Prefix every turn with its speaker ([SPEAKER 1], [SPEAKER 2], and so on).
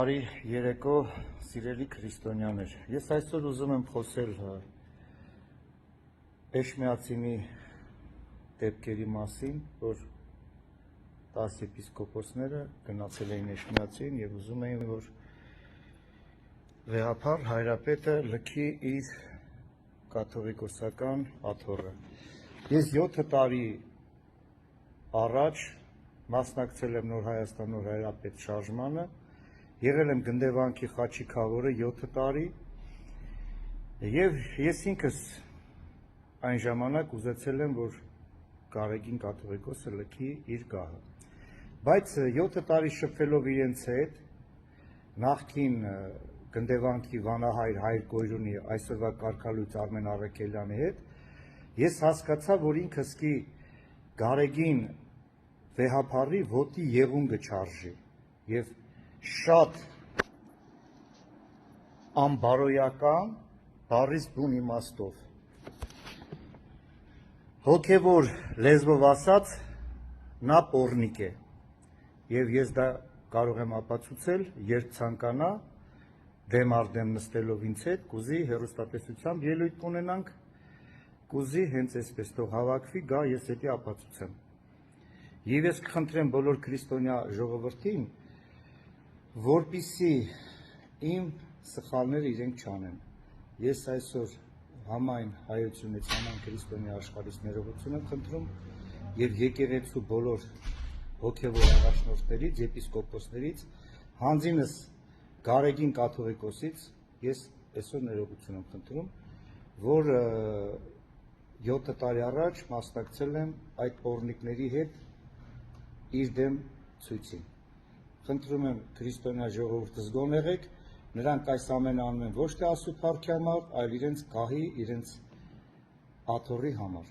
[SPEAKER 1] Բարի երեկո, սիրելի քրիստոնյաներ, ես այսօր ուզում եմ խոսել Էշմիածինի դեպքերի մասին, որ 10 եպիսկոպոսները գնացել էին Էշմիածին և ուզում էին, որ վեհափառ հայրապետը լքի իր կաթողիկոսական աթոռը։ Ես 7 տարի առաջ մասնակցել եմ Նոր Հայաստան Նոր Հայրապետ շարժմանը, եղել եմ Գնդեվանքի Խաչի քավորը 7 տարի և ես ինքս այն ժամանակ ուզեցել եմ, որ Գարեգին կաթողիկոսը լքի իր գահը, բայց 7 տարի շփվելով իրենց հետ, նախկին Գնդեվանքի վանահայր Հայր Գոյրունի, այսօրվա կարգալույծ Արմեն Առաքելյանի հետ, ես հասկացա, որ ինքը սկի Գարեգին վեհափառի ոտի եղունգը չարժի և շատ անբարոյական, բառից բուն իմաստով, հոգևոր լեզվով ասած, նա պոռնիկ է և ես դա կարող եմ ապացուցել, երբ ցանկանա դեմ առ դեմ նստելով ինձ հետ, կուզի հեռուստատեսությամբ ելույթ կունենանք, կուզի հենց այսպես թող հավաքվի, գա ես էդի ապացուցեմ։ Եվ ես կխնդրեմ բոլոր քրիստոնյա ժողովրդին, որպեսզի իմ սխալները իրենք չանեն։ Ես այսօր համայն հայությունից, համայն քրիստոնյա աշխարհից ներողություն եմ խնդրում և եկեղեցու բոլոր հոգևոր առաջնորդներից, եպիսկոպոսներից, հանձինս Գարեգին կաթողիկոսից ես այսօր ներողություն եմ խնդրում, որ 7 տարի առաջ մասնակցել եմ այդ պոռնիկների հետ իր դեմ ցույցին։ Խնդրում եմ քրիստոնյա ժողովուրդը զգոն եղեք, նրանք այս ամենը անում են ոչ թե Աստծո փառքի համար, այլ իրենց գահի, իրենց աթոռի համար։